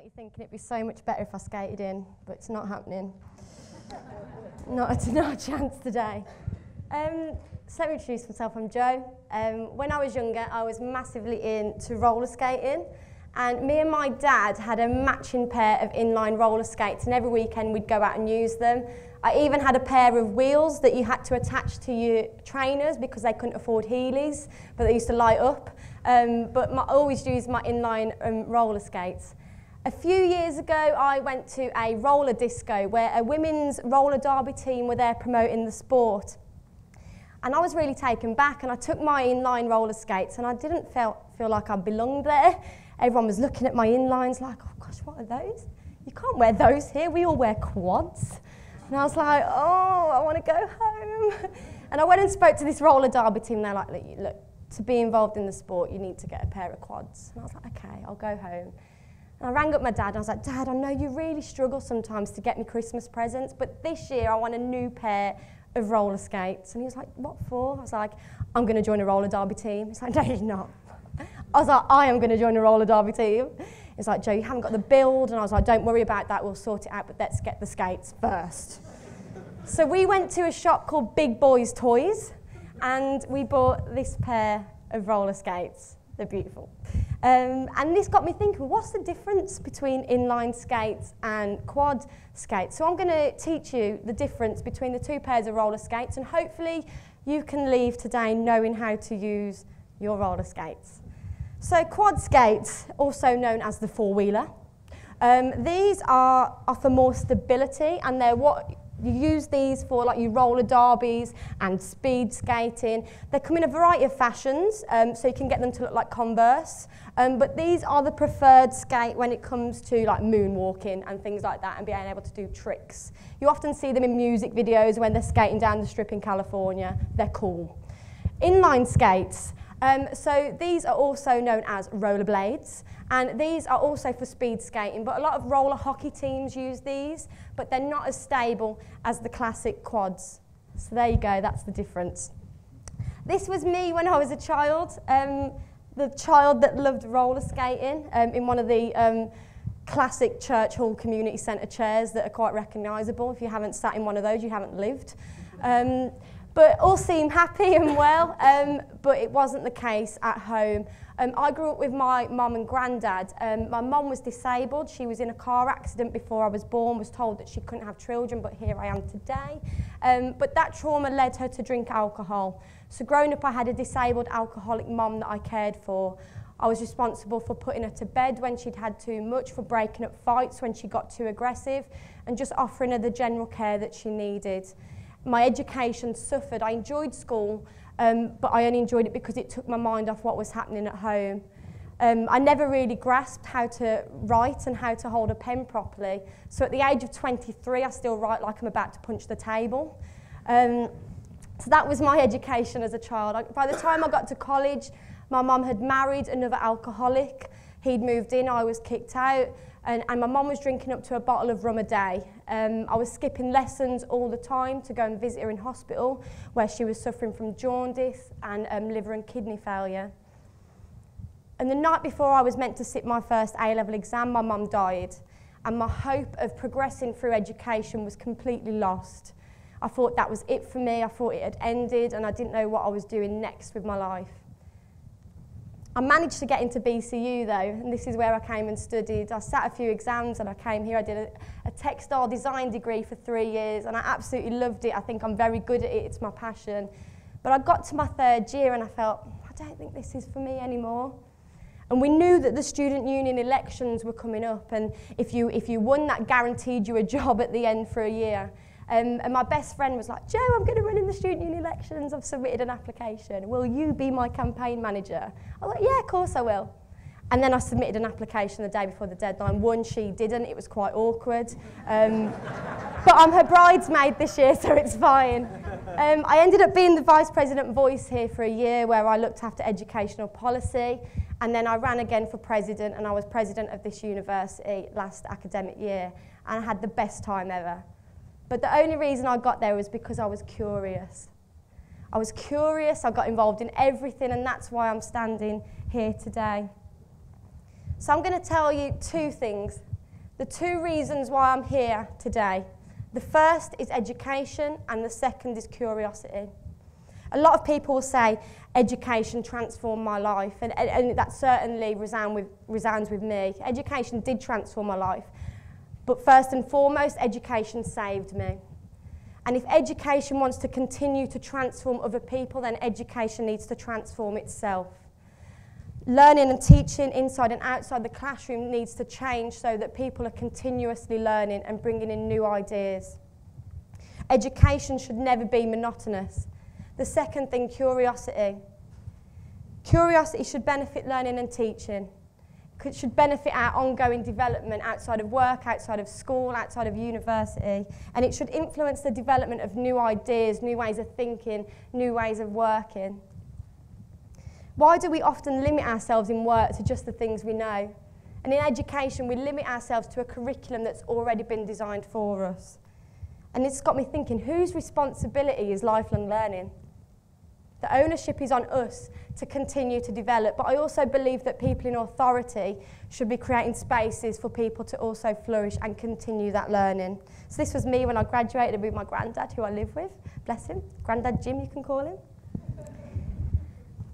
you're thinking it'd be so much better if I skated in, but it's not happening. not a chance today. So let me introduce myself. I'm Jo. When I was younger, I was massively into roller skating, and me and my dad had a matching pair of inline roller skates, and every weekend we'd go out and use them. I even had a pair of wheels that you had to attach to your trainers because they couldn't afford Heelys, but they used to light up. But I always used my inline roller skates. A few years ago, I went to a roller disco where a women's roller derby team were there promoting the sport. And I was really taken back, and I took my inline roller skates, and I didn't feel like I belonged there. Everyone was looking at my inlines like, oh gosh, what are those? You can't wear those here, we all wear quads. And I was like, oh, I want to go home. And I went and spoke to this roller derby team, and they're like, look, to be involved in the sport, you need to get a pair of quads. And I was like, okay, I'll go home. And I rang up my dad, and I was like, Dad, I know you really struggle sometimes to get me Christmas presents, but this year I want a new pair of roller skates. And he was like, what for? I was like, I'm going to join a roller derby team. He's like, no, you're not. I was like, I am going to join a roller derby team. He's like, Jo, you haven't got the build. And I was like, don't worry about that, we'll sort it out, but let's get the skates first. So we went to a shop called Big Boys Toys, and we bought this pair of roller skates. They're beautiful. And this got me thinking, what's the difference between inline skates and quad skates? So I'm going to teach you the difference between the two pairs of roller skates, and hopefully you can leave today knowing how to use your roller skates. So quad skates, also known as the four-wheeler, these offer more stability, and they're what you use these for, like your roller derbies and speed skating. They come in a variety of fashions, so you can get them to look like Converse. But these are the preferred skate when it comes to like moonwalking and things like that, and being able to do tricks. You often see them in music videos when they're skating down the strip in California. They're cool. Inline skates. So these are also known as rollerblades, and these are also for speed skating, but a lot of roller hockey teams use these, but they're not as stable as the classic quads. So there you go, that's the difference. This was me when I was a child, the child that loved roller skating in one of the classic church hall community centre chairs that are quite recognisable. If you haven't sat in one of those, you haven't lived. But all seem happy and well, but it wasn't the case at home. I grew up with my mum and granddad. My mum was disabled. She was in a car accident before I was born, was told that she couldn't have children, but here I am today. But that trauma led her to drink alcohol. So growing up, I had a disabled alcoholic mum that I cared for. I was responsible for putting her to bed when she'd had too much, for breaking up fights when she got too aggressive, and just offering her the general care that she needed. My education suffered. I enjoyed school, but I only enjoyed it because it took my mind off what was happening at home. I never really grasped how to write and how to hold a pen properly. So at the age of 23, I still write like I'm about to punch the table. So that was my education as a child. By the time I got to college, my mum had married another alcoholic. He'd moved in, I was kicked out. And my mum was drinking up to a bottle of rum a day. I was skipping lessons all the time to go and visit her in hospital, where she was suffering from jaundice and liver and kidney failure. And the night before I was meant to sit my first A-level exam, my mum died. And my hope of progressing through education was completely lost. I thought that was it for me. I thought it had ended, and I didn't know what I was doing next with my life. I managed to get into BCU though, and this is where I came and studied. I sat a few exams and I came here. I did a textile design degree for 3 years, and I absolutely loved it. I think I'm very good at it, it's my passion. But I got to my third year and I felt, I don't think this is for me anymore. And we knew that the student union elections were coming up, and if you won, that guaranteed you a job at the end for a year. And my best friend was like, Jo, I'm going to run in the student union elections. I've submitted an application. Will you be my campaign manager? I was like, yeah, of course I will. And then I submitted an application the day before the deadline. One, she didn't. It was quite awkward. But I'm her bridesmaid this year, so it's fine. I ended up being the vice president voice here for a year, where I looked after educational policy. And then I ran again for president, and I was president of this university last academic year. And I had the best time ever. But the only reason I got there was because I was curious. I was curious, I got involved in everything, and that's why I'm standing here today. So I'm going to tell you two things The two reasons why I'm here today. The first is education and the second is curiosity. A lot of people will say education transformed my life, and that certainly resounds with me. Education did transform my life, but first and foremost, education saved me. And if education wants to continue to transform other people, then education needs to transform itself. Learning and teaching inside and outside the classroom needs to change so that people are continuously learning and bringing in new ideas. Education should never be monotonous. The second thing, curiosity. Curiosity should benefit learning and teaching. It should benefit our ongoing development outside of work, outside of school, outside of university, and it should influence the development of new ideas, new ways of thinking, new ways of working. Why do we often limit ourselves in work to just the things we know? And in education, we limit ourselves to a curriculum that's already been designed for us. And it's got me thinking, whose responsibility is lifelong learning? The ownership is on us to continue to develop, but I also believe that people in authority should be creating spaces for people to also flourish and continue that learning. So this was me when I graduated with my granddad, who I live with. Bless him. Granddad Jim, you can call him.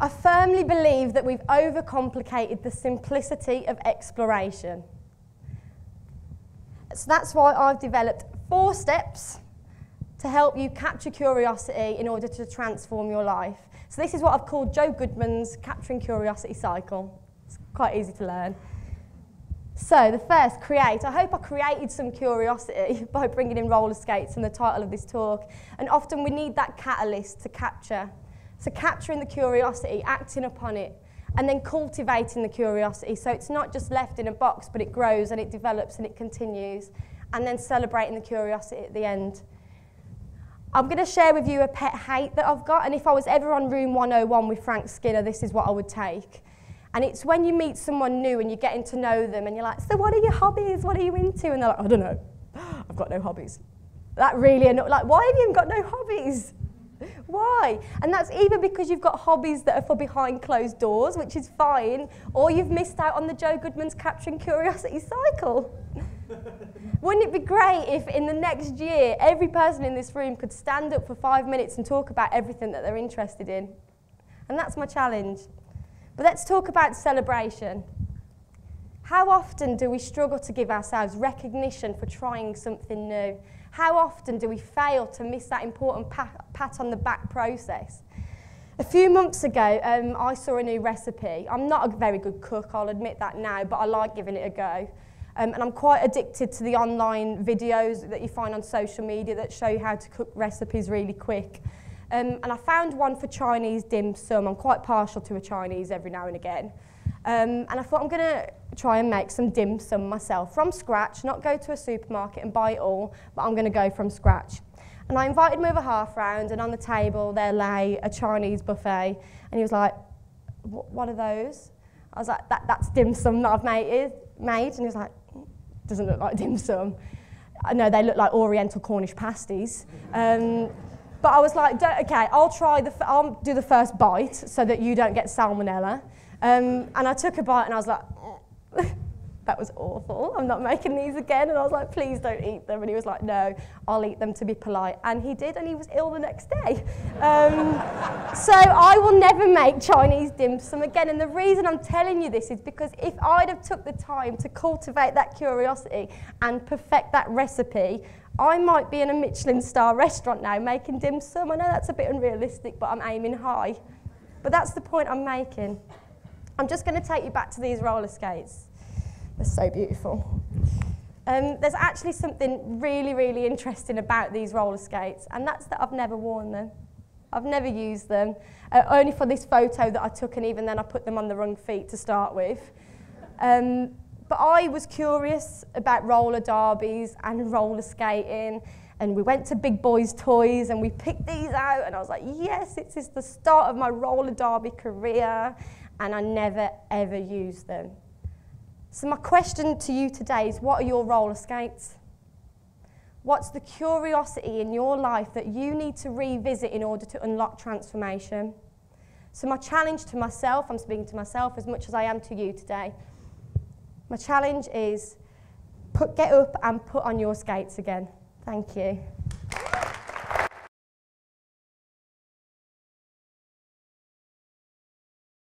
I firmly believe that we've overcomplicated the simplicity of exploration. So that's why I've developed 4 steps to help you capture curiosity in order to transform your life. So this is what I've called Joe Goodman's Capturing Curiosity Cycle. It's quite easy to learn. So the first, create. I hope I created some curiosity by bringing in roller skates and the title of this talk. And often we need that catalyst to capture. So capturing the curiosity, acting upon it, and then cultivating the curiosity. So it's not just left in a box, but it grows and it develops and it continues. And then celebrating the curiosity at the end. I'm going to share with you a pet hate that I've got, and if I was ever on room 101 with Frank Skinner, this is what I would take. And it's when you meet someone new and you're getting to know them and you're like, so what are your hobbies? What are you into? And they're like, I don't know. I've got no hobbies. That really annoys, like, why have you got no hobbies? Why? And that's either because you've got hobbies that are for behind closed doors, which is fine, or you've missed out on the Joe Goodman's Capturing Curiosity Cycle. Wouldn't it be great if in the next year every person in this room could stand up for 5 minutes and talk about everything that they're interested in? And that's my challenge. But let's talk about celebration. How often do we struggle to give ourselves recognition for trying something new? How often do we fail to miss that important pat on the back process? A few months ago, I saw a new recipe. I'm not a very good cook, I'll admit that now, but I like giving it a go. And I'm quite addicted to the online videos that you find on social media that show you how to cook recipes really quick. And I found one for Chinese dim sum. I'm quite partial to a Chinese every now and again. And I thought I'm going to try and make some dim sum myself from scratch, not go to a supermarket and buy it all, but I'm going to go from scratch. And I invited my other half round, and on the table there lay a Chinese buffet. And he was like, what are those? I was like, that's dim sum that I've made. And he was like, doesn't look like dim sum. No, they look like Oriental Cornish pasties. But I was like, okay, I'll do the first bite so that you don't get salmonella. And I took a bite and I was like, that was awful. I'm not making these again. And I was like, please don't eat them. And he was like, no, I'll eat them to be polite. And he did, and he was ill the next day. So I will never make Chinese dim sum again. And the reason I'm telling you this is because if I'd have took the time to cultivate that curiosity and perfect that recipe, I might be in a Michelin star restaurant now making dim sum. I know that's a bit unrealistic, but I'm aiming high. But that's the point I'm making. I'm just going to take you back to these roller skates. They're so beautiful. There's actually something really, really interesting about these roller skates, and that's that I've never worn them. I've never used them, only for this photo that I took, and even then I put them on the wrong feet to start with. But I was curious about roller derbies and roller skating, and we went to Big Boys Toys and we picked these out, and I was like, yes, this is the start of my roller derby career, and I never ever used them. So my question to you today is, what are your roller skates? What's the curiosity in your life that you need to revisit in order to unlock transformation? So my challenge to myself, I'm speaking to myself as much as I am to you today, my challenge is get up and put on your skates again. Thank you.